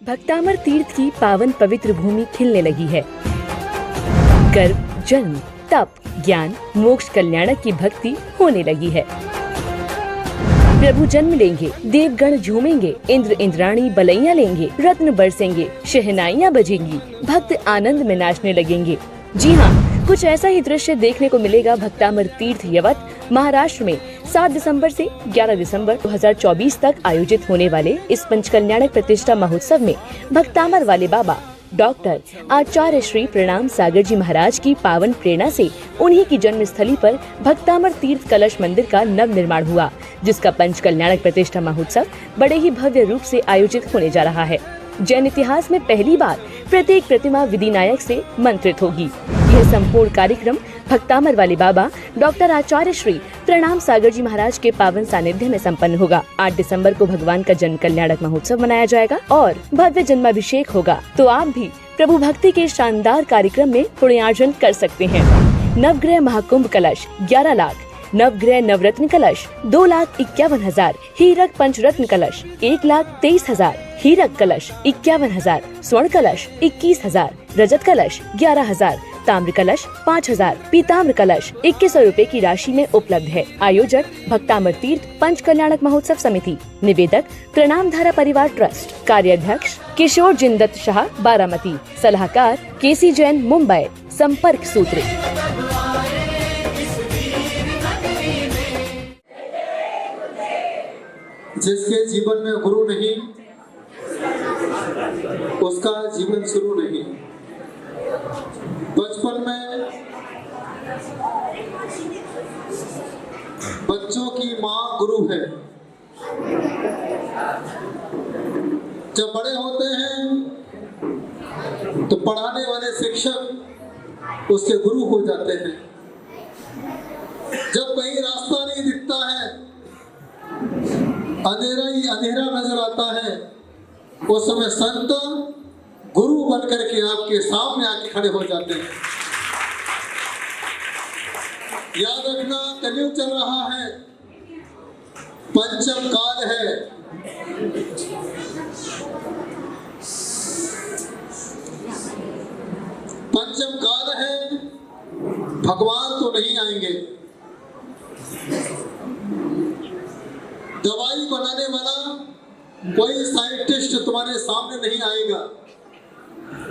भक्तामर तीर्थ की पावन पवित्र भूमि खिलने लगी है। गर्भ, जन्म, तप, ज्ञान, मोक्ष, कल्याणक की भक्ति होने लगी है। प्रभु जन्म लेंगे, देवगण झूमेंगे, इंद्र इंद्राणी बलैया लेंगे, रत्न बरसेंगे, शहनाइयाँ बजेंगी, भक्त आनंद में नाचने लगेंगे। जी हाँ, कुछ ऐसा ही दृश्य देखने को मिलेगा भक्तामर तीर्थ यवत महाराष्ट्र में 7 दिसंबर से 11 दिसंबर 2024 तक आयोजित होने वाले इस पंचकल्याणक प्रतिष्ठा महोत्सव में भक्तामर वाले बाबा डॉक्टर आचार्य श्री प्रणाम सागर जी महाराज की पावन प्रेरणा से उन्हीं की जन्म स्थली पर भक्तामर तीर्थ कलश मंदिर का नव निर्माण हुआ, जिसका पंचकल्याणक प्रतिष्ठा महोत्सव बड़े ही भव्य रूप से आयोजित होने जा रहा है। जैन इतिहास में पहली बार प्रत्येक प्रतिमा विधिनायक से मंत्रित होगी। यह संपूर्ण कार्यक्रम भक्तामर वाले बाबा डॉक्टर आचार्य श्री प्रणाम सागर जी महाराज के पावन सानिध्य में संपन्न होगा। 8 दिसंबर को भगवान का जन्म कल्याणक महोत्सव मनाया जाएगा और भव्य जन्माभिषेक होगा। तो आप भी प्रभु भक्ति के शानदार कार्यक्रम में पुण्यार्जन कर सकते हैं। नवग्रह महाकुंभ कलश 11 लाख, नवग्रह नवरत्न कलश 2,51,000, हीरक पंचरत्न कलश 1,23,000, हीरक कलश 51,000, स्वर्ण कलश 21,000, रजत कलश 11,000, ताम्र कलश 5,000, पीताम्र कलश 2100 रूपए की राशि में उपलब्ध है। आयोजक भक्तामर तीर्थ पंच कल्याणक महोत्सव समिति, निवेदक प्रणाम धारा परिवार ट्रस्ट, कार्याध्यक्ष किशोर जिंदत शाह बारामती, सलाहकार केसी जैन मुंबई। संपर्क सूत्र जिसके जीवन में गुरु नहीं, उसका जीवन शुरू नहीं। बचपन में बच्चों की माँ गुरु है। जब बड़े होते हैं तो पढ़ाने वाले शिक्षक उसके गुरु हो जाते हैं। जब कहीं रास्ता नहीं दिखता है, अंधेरा ही अंधेरा नजर आता है, उस समय संत गुरु बनकर के आपके सामने आके खड़े हो जाते हैं। याद रखना, कलयुग चल रहा है, पंचम काल है। पंचम काल है, भगवान तो नहीं आएंगे। दवाई बनाने वाला कोई साइंटिस्ट तुम्हारे सामने नहीं आएगा।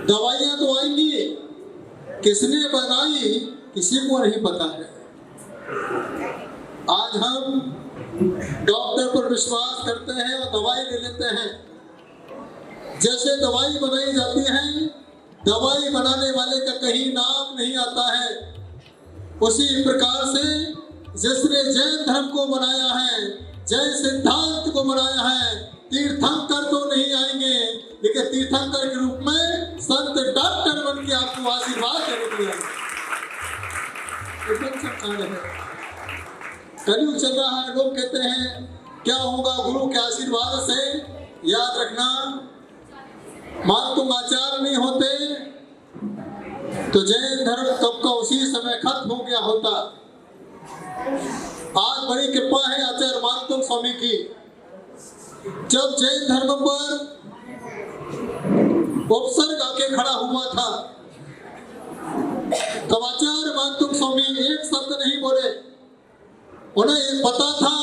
दवाइयां तो आएंगी, किसने बनाई किसी को नहीं पता है। आज हम डॉक्टर पर विश्वास करते हैं और दवाई ले लेते हैं। जैसे दवाई बनाई जाती है, दवाई बनाने वाले का कहीं नाम नहीं आता है। उसी प्रकार से जिसने जैन धर्म को बनाया है, जैन सिद्धांत को बनाया है, तीर्थंकर तो नहीं आएंगे, लेकिन तीर्थंकर के रूप में संत डॉक्टर बन के आपको आशीर्वाद देने के लिए कलयुग चल रहा है। लोग कहते हैं क्या होगा गुरु के आशीर्वाद से। याद रखना, मान तुम आचार्य नहीं होते तो जैन धर्म कब का उसी समय खत्म हो गया होता। आज बड़ी कृपा है आचार्य मानतुम स्वामी की। जब जैन धर्म पर उपसर्ग आके खड़ा हुआ था, तब आचार्य मानतुम स्वामी एक शब्द नहीं बोले। उन्हें ये पता था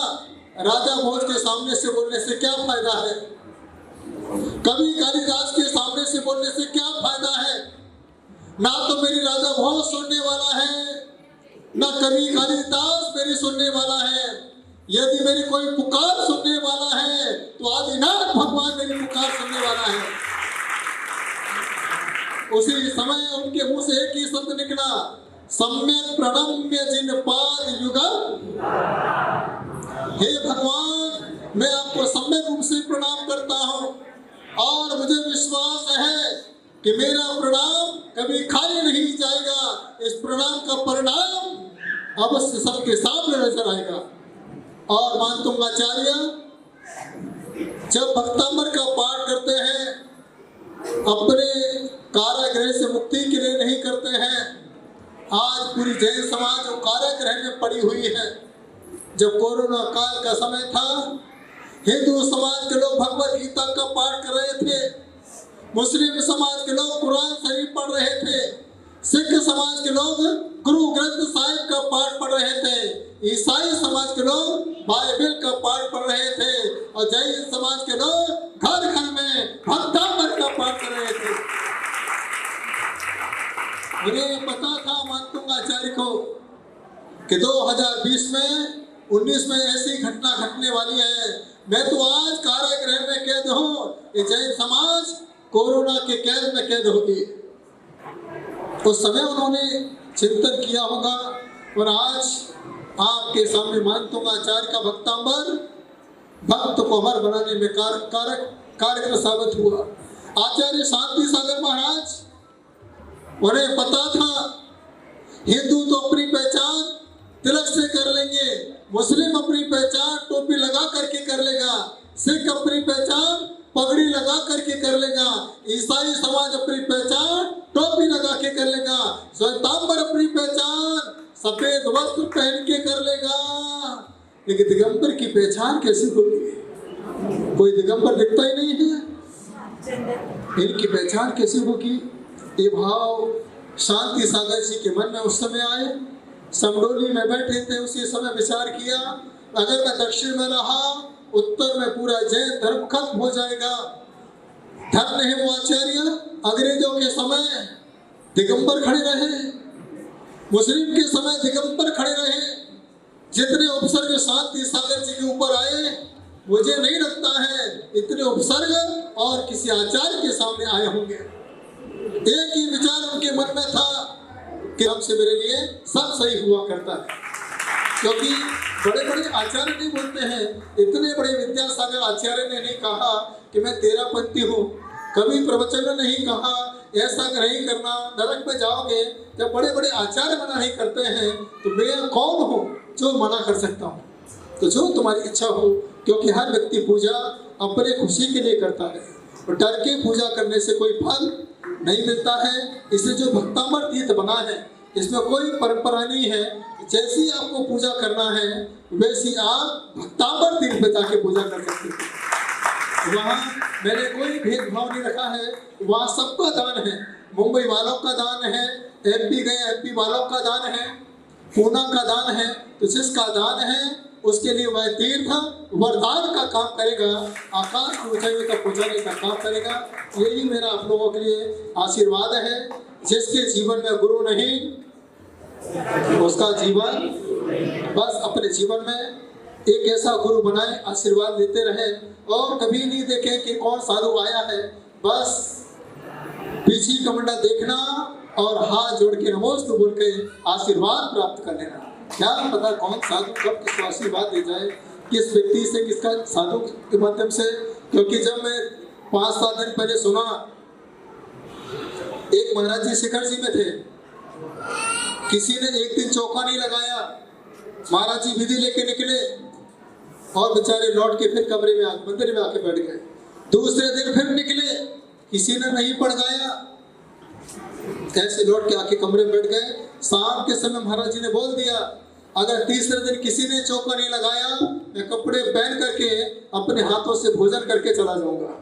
राजा भोज के सामने से बोलने से क्या फायदा है, कवि कालिदास के सामने से बोलने से क्या फायदा है। ना तो मेरी राजा भोज सुनने वाला है, ना कवि कालिदास मेरी सुनने वाला है। यदि मेरी कोई पुकार सुनने वाला है तो आदिनाथ भगवान मेरी पुकार सुनने वाला है। उसी समय उनके मुंह से एक ही शब्द निकला, सम्यक प्रणम्य जिन पाद युगल। हे भगवान, मैं आपको सम्यक रूप से प्रणाम करता हूँ और मुझे विश्वास है कि मेरा प्रणाम कभी खाली नहीं जाएगा। इस प्रणाम का परिणाम अवश्य सबके सामने नजर आएगा। और मानतुम आचार्य जब भक्तामर का पाठ करते हैं, अपने कारागृह से मुक्ति के लिए नहीं करते हैं। आज पूरी जैन समाज कारागृह में पड़ी हुई है। जब कोरोना काल का समय था, हिंदू समाज के लोग भगवत गीता का पाठ कर रहे थे। मुस्लिम समाज के लोग कुरान शरीफ पढ़ रहे थे, सिख समाज के लोग गुरु ग्रंथ साहिब का पाठ पढ़ रहे थे, ईसाई समाज के लोग बाइबल का पाठ पढ़ रहे थे और जैन समाज के लोग घर घर में भक्तामर का पाठ कर रहे थे। मुझे पता था मानतुंग आचार्य को कि 2020 में 19 में ऐसी घटना घटने वाली है। मैं तो आज कारागृह में कैद हूँ, ये जैन समाज कोरोना के कैद में कैद होगी। उस समय उन्होंने चिंतन किया होगा और आज आपके सामने मानतुंग आचार्य का भक्तांबर भक्त को अमर बनाने में कारगर साबित हुआ। आचार्य शांति सागर महाराज, उन्हें पता था हिंदू तो अपनी पहचान तिलक से कर लेंगे, मुस्लिम अपनी पहचान टोपी लगा करके कर लेगा, सिख अपनी पहचान पगड़ी लगा करके कर लेगा, ईसाई समाज अपनी पहचान टोपी लगा के कर लेगा, श्वेतांबर अपनी पहचान सफेद वस्त्र पहन के कर लेगा, लेकिन दिगंबर की पहचान कैसे होगी? कोई दिगंबर दिखता ही नहीं है, इनकी पहचान कैसे होगी? ये भाव शांति सागर जी के मन में उस समय आए। समडोली में बैठे थे, उसी समय विचार किया, अगर मैं दक्षिण में रहा उत्तर में पूरा जैन धर्म खत्म हो जाएगा। धर्म नहीं वो आचार्य अंग्रेजों के समय दिगंबर खड़े रहे, मुस्लिम के समय दिगंबर खड़े रहे। जितने उपसर्ग शांति सागर जी के ऊपर आए, मुझे नहीं लगता है इतने उपसर्ग और किसी आचार्य के सामने आए होंगे। एक ही विचार उनके मन में था कि हमसे मेरे लिए सब सही हुआ करता है, क्योंकि बड़े बड़े आचार्य नहीं बोलते हैं। इतने बड़े विद्यासागर आचार्य ने नहीं कहा कि मैं तेरापंथी हूँ, कभी प्रवचन में नहीं कहा ऐसा नहीं करना, नरक में जाओगे। जब बड़े बड़े आचार्य मना नहीं करते हैं तो मैं कौन हूँ जो मना कर सकता हूँ? तो जो तुम्हारी इच्छा हो, क्योंकि हर व्यक्ति पूजा अपने खुशी के लिए करता है और डर के पूजा करने से कोई फल नहीं मिलता है। इसलिए जो भक्तामर तीर्थ बना है इसमें कोई परंपरा नहीं है, जैसी आपको पूजा करना है वैसी आप भक्तामर तीर्थ पे जाके पूजा कर सकते हैं। वहाँ मैंने कोई भेदभाव नहीं रखा है, वहाँ सबका दान है। मुंबई वालों का दान है, एमपी गए एमपी वालों का दान है, पूना का दान है। तो जिसका दान है उसके लिए वह तीर्थ वरदान का काम करेगा, आकाश की ऊंचाइयों तक पहुंचाने का काम करेगा। यही मेरा आप लोगों के लिए आशीर्वाद है। जिसके जीवन में गुरु नहीं, उसका जीवन बस अपने जीवन में एक ऐसा गुरु बनाए, आशीर्वाद देते रहे और कभी नहीं देखे कि कौन साधु आया है। बस पीछे कमंडा देखना और हाथ जोड़ के नमोस्तु बोल के आशीर्वाद प्राप्त कर लेना। क्या पता कौन साधु कब किसको आशीर्वाद दे जाए, किस व्यक्ति से किसका साधु के माध्यम से। क्योंकि जब मैं 5-7 दिन पहले सुना, एक महाराज जी शिखर जी में थे, किसी ने एक दिन चौका नहीं लगाया, महाराज जी विधि लेके निकले और बेचारे लौट के फिर कमरे में मंदिर में आके बैठ गए। दूसरे दिन फिर निकले, किसी ने नहीं पढ़ गाया, ऐसे लौट के आके कमरे में बैठ गए। शाम के समय महाराज जी ने बोल दिया, अगर तीसरे दिन किसी ने चौका नहीं लगाया, मैं कपड़े पहन करके अपने हाथों से भोजन करके चला जाऊंगा।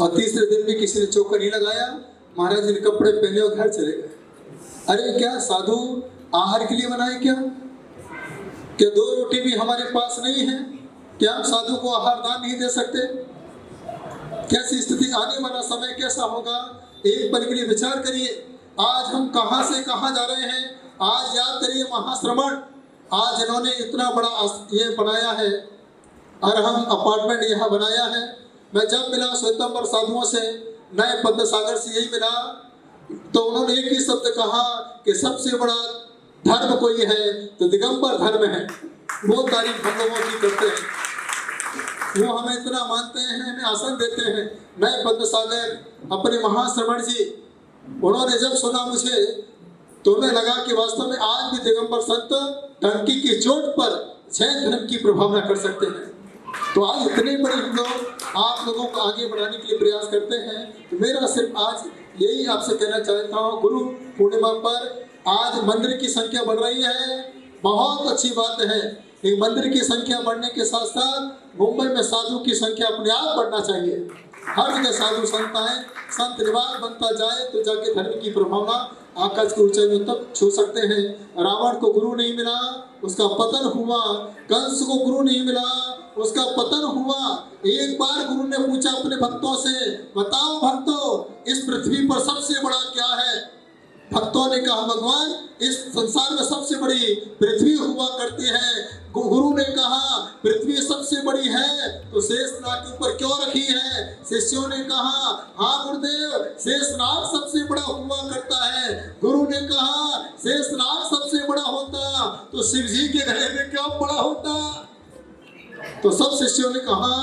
और तीसरे दिन भी किसी ने चौका नहीं लगाया, महाराज जी ने कपड़े पहने और घर चले गए। अरे क्या साधु आहार के लिए बनाए क्या? 2 रोटी भी हमारे पास नहीं है, क्या हम साधु को आहार दान नहीं दे सकते? कैसी स्थिति, आने वाला समय कैसा होगा? एक पल के लिए विचार करिए। आज हम कहां से कहां जा रहे हैं। आज याद करिए महाश्रमण, आज इन्होंने इतना बड़ा ये बनाया है और हम अपार्टमेंट यहाँ बनाया है। मैं जब मिला श्वेतांबर साधुओं से, नए पद्म सागर से यही मिला, तो उन्होंने एक ही शब्द कहा कि सबसे बड़ा धर्म कोई है तो दिगंबर धर्म है। वो तारीफ हम लोगों की करते हैं, वो हमें इतना मानते हैं, हमें आसन देते हैं। नए पद्म सागर अपने महाश्रमण जी, उन्होंने जब सुना मुझे तो उन्हें लगा कि वास्तव में आज भी दिगंबर संत टंकी की चोट पर जैन धर्म की प्रभावना कर सकते हैं। तो आज इतने बड़े हम लोग आप लोगों को आगे बढ़ाने के लिए प्रयास करते हैं। तो मेरा सिर्फ आज यही आपसे कहना चाहता हूँ, गुरु पूर्णिमा पर आज मंदिर की संख्या बढ़ रही है, बहुत अच्छी बात है। लेकिन मंदिर की संख्या बढ़ने के साथ साथ मुंबई में साधु की संख्या अपने आप बढ़ना चाहिए। हर जगह साधु संत आए, संत निवास बनता जाए तो जाके धर्म की प्रभावना आकाश की ऊंचाइयों तक छू सकते हैं। रावण को गुरु नहीं मिला, उसका पतन हुआ। कंस को गुरु नहीं मिला, उसका पतन हुआ। एक बार गुरु ने पूछा अपने भक्तों से, बताओ भक्तों, इस पृथ्वी पर सबसे बड़ा क्या है? भक्तों ने कहा, भगवान, इस संसार में सबसे बड़ी पृथ्वी हुआ करती है। गुरु ने कहा, पृथ्वी सबसे बड़ी है तो शेषनाग के ऊपर क्यों रखी है? शिष्यों ने कहा, हाँ गुरुदेव, शेषनाग सबसे बड़ा हुआ करता है। गुरु ने कहा, शेषनाग सबसे बड़ा होता तो शिव जी के गले में क्यों बड़ा होता? तो सब शिष्यों ने कहा,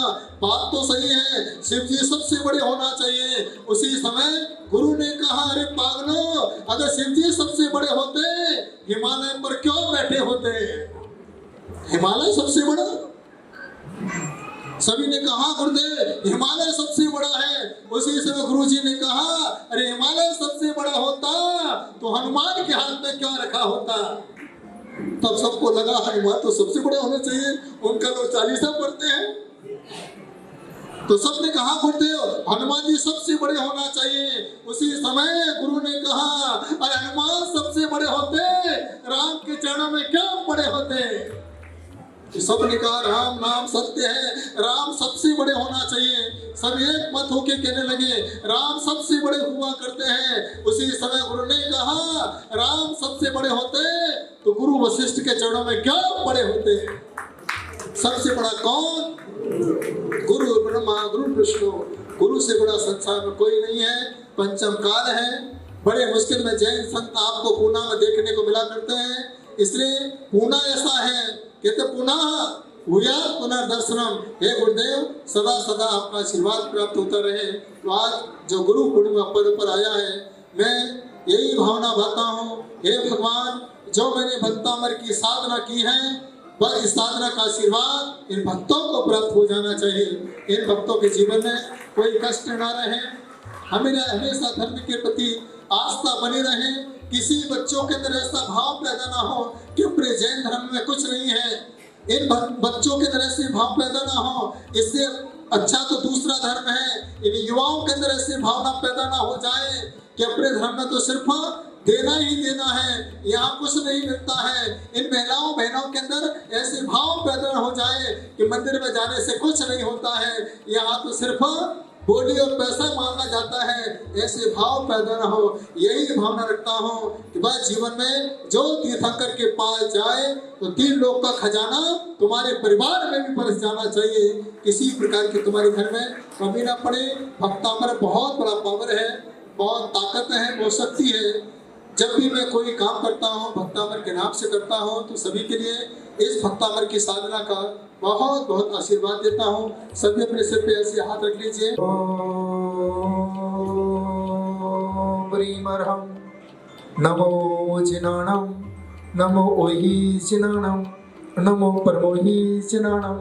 बात तो सही है, शिव जी सबसे बड़े होना चाहिए। उसी समय गुरु ने कहा, अरे पागलों, अगर शिव जी सबसे बड़े होते हिमालय पर क्यों बैठे होते? हिमालय सबसे बड़ा? सभी ने कहा, गुरुदेव, हिमालय सबसे बड़ा है। उसी समय गुरु जी ने कहा, अरे हिमालय सबसे बड़ा होता तो हनुमान के हाथ में क्यों रखा होता? तब सबको लगा हनुमान तो सबसे बड़ा होना चाहिए, उनका लोग 40 पढ़ते हैं। तो सबने कहा, गुरुदेव, हनुमान जी सबसे बड़े होना चाहिए। उसी समय गुरु ने कहा, अरे हनुमान सबसे बड़े होते, राम के चरणों में क्यों बड़े होते? सबने कहा, राम नाम सत्य है, राम सबसे बड़े होना चाहिए। सब एक मत होके कहने लगे, राम सबसे बड़े हुआ करते हैं। उसी समय गुरु ने कहा, राम सबसे बड़े होते तो गुरु वशिष्ठ के चरणों में क्यों बड़े होते? सबसे बड़ा कौन? गुरु ब्रह्मा गुरु विष्णु। गुरु से बड़ा संसार में कोई नहीं है। पंचम काल है। बड़े मुश्किल में जैन संत आपको पूना में देखने को मिला करते हैं। इसलिए पूना ऐसा है, कहते पुनः हुया पुनर्दर्शनम। हे गुरुदेव, सदा सदा आपका आशीर्वाद प्राप्त होता रहे। तो आज जो गुरु पूर्णिमा पर्व पर आया है, मैं यही भावना भाता हूँ, हे भगवान, जो मैंने भक्तामर की साधना की है, पर इस साधना का आशीर्वाद इन भक्तों को प्राप्त हो जाना चाहिए। इन भक्तों के जीवन में कोई कष्ट न रहे, हमेशा धर्म के प्रति आस्था बनी रहे। किसी बच्चों के अंदर ऐसा भाव पैदा ना हो कि अपने जैन धर्म में कुछ नहीं है। इन बच्चों के अंदर ऐसे भाव पैदा ना हो, इससे अच्छा तो दूसरा धर्म है। इन युवाओं के अंदर ऐसे भावना पैदा ना हो जाए कि अपने धर्म में तो सिर्फ देना ही देना है, यहाँ कुछ नहीं मिलता है। इन महिलाओं बहनों के अंदर ऐसे भाव पैदा हो जाए कि मंदिर में जाने से कुछ नहीं होता है, यहाँ तो सिर्फ बोली और पैसा मांगा जाता है। ऐसे भाव पैदा ना हो, यही भावना रखता हूँ कि बस जीवन में जो तीर्थंकर के पास जाए तो 3 लोक का खजाना तुम्हारे परिवार में भी बरस जाना चाहिए। किसी प्रकार की तुम्हारे घर में कमी ना पड़े। भक्तामर बहुत बड़ा पावर है, बहुत ताकत है, बहुत शक्ति है। जब भी मैं कोई काम करता हूँ भक्तामर के नाम से करता हूँ तो सभी के लिए इस भक्तामर की साधना का बहुत बहुत आशीर्वाद देता हूँ। सभी अपने सिर पे ऐसे हाथ रख लीजिए। ओम नमो जिनाणम, नमो ओहि जिनाणम, नमो परमोहि जिनाणम,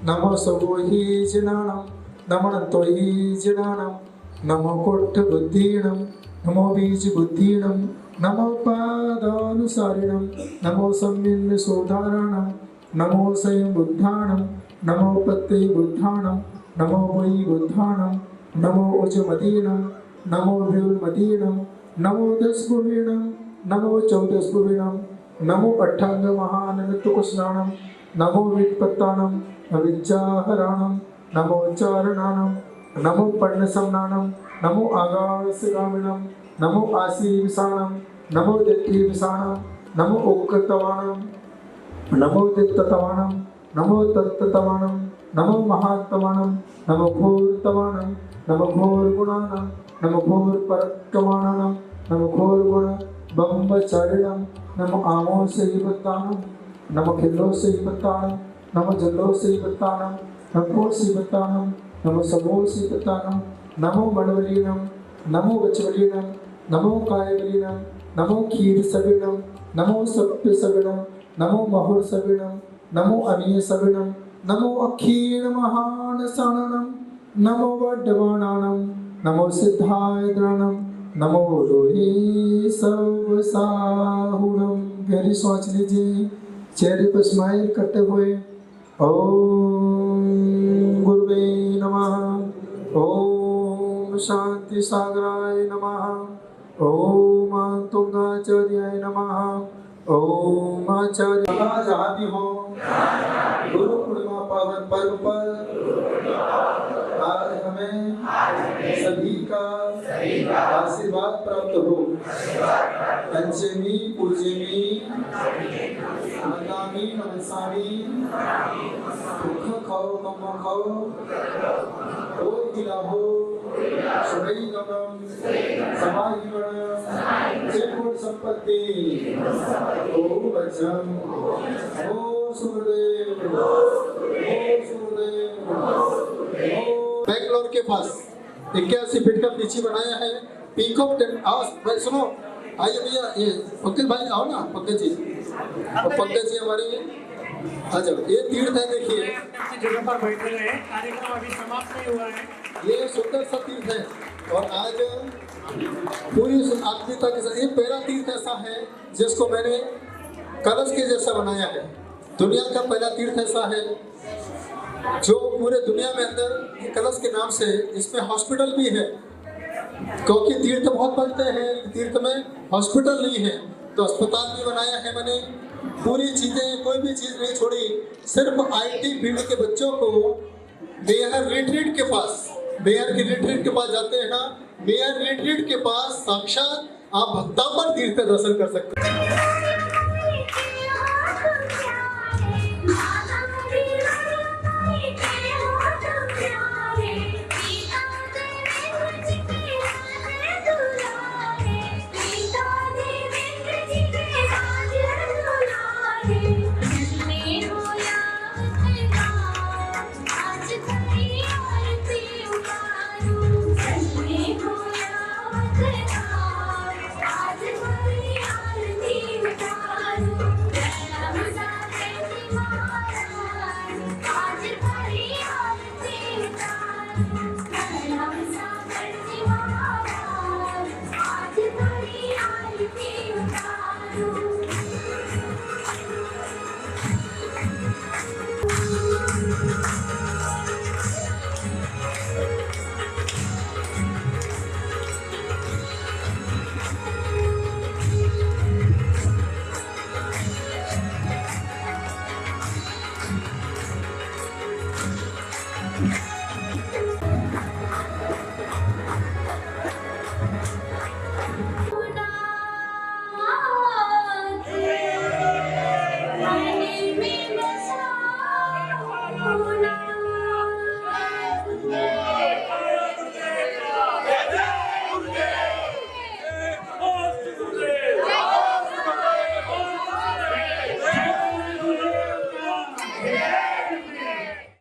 नमो सबोहि जिनाणम, नमो नंतोहि जिनाणम, नमो कोट्ठ बुद्धीणम, नमो बीज बुद्धीणम, नमो पादानुसारिणम, नमो सम्यन सोधारणम, नमो स्वयं बुद्धाणम, नमो पत्ते बुद्धाणम, नमो वै बुद्धाणम, नमो उजमदीणम, नमो व्युलमदीणम, नमो 10 भुवीणम, नमो 14 भुवीणम, नमो अट्ठांग महाननतुकुस्नाणम, नमो वित्पत्ताणम, अविद्याहरणम, नमो चारणाणम, नमो पर्णसमनाणम, नमो आगासगामिणम, नमो आसीविसाणम, नमो दित्तिविसाणम, नमो उक्कृतवाणम, नमो दित्ततवाणम, नमो तत्ततवाणम, नमो महात्तवाणम, नमो घोरतवाणम, नमो घोरगुणाणम, नमो घोरपरक्रमाणम, नमो घोरगुण ब्रह्मचारिणम, नमो आमोसहिपत्ताणम, नमो खिल्लोसहिपत्ताणम, नमो जल्लोसहिपत्ताणम, नमो सिपत्ताणम, नमो समोसहिपत्ताणम, नमो मणवलीणम, नमो वचवलीणम, नमो कायवलीणम, नमो क्षीरसविणम, नमो सप्तसविणम, नमो महुरसविणम, नमो अनीयसविणम, नमो अक्षीण महानसाणम, नमो वड्डवाणाणम, नमो सिद्धायद्राणम, नमो लोहे सवसाहुणम। गहरी सोच लीजिए, चेहरे पर स्माइल करते हुए ओम गुरुवे नमः। ओम ओम शांति सागराय नमः। ओम तुंगाचार्याय नमः। ओम आचार्य जहाँ भी हो, गुरु पूर्णिमा पावन पर्व पर आज हमें सभी का आशीर्वाद प्राप्त हो। पंचमी पूजमी मंदामी मनसामी दुख खाओ कम खाओ ओ गिलाहो शरई गमम समाहिवण चेपुर संपत्ति ओ वचम ओ सुरदेव बैंगलोर के पास 81 फीट का पीछे बनाया है पीकॉक टेम्पल। सुनो, आइए भैया, ये पंकज भाई आओ ना, पंकज जी। और पंकज जी हमारे आ जाओ। ये तीर्थ है, देखिए जगह पर बैठे हुए हैं। कार्यक्रम अभी समाप्त नहीं हुआ है। ये सुंदर सा तीर्थ है और आज पूरी आत्मीयता के साथ ये पहला तीर्थ ऐसा है जिसको मैंने कलश के जैसा बनाया है। दुनिया का पहला तीर्थ ऐसा है जो पूरे दुनिया में अंदर कलश के नाम से, इसमें हॉस्पिटल भी है, क्योंकि तीर्थ बहुत बनते हैं, तीर्थ में हॉस्पिटल नहीं है तो अस्पताल भी बनाया है मैंने। पूरी चीजें, कोई भी चीज नहीं छोड़ी, सिर्फ IT फील्ड के बच्चों को मेयर रिट्रीट के पास, मेयर के रिट्रीट के पास जाते हैं। मेयर रिट्रीट के पास साक्षात आप भक्तापर तीर्थ दर्शन कर सकते हैं।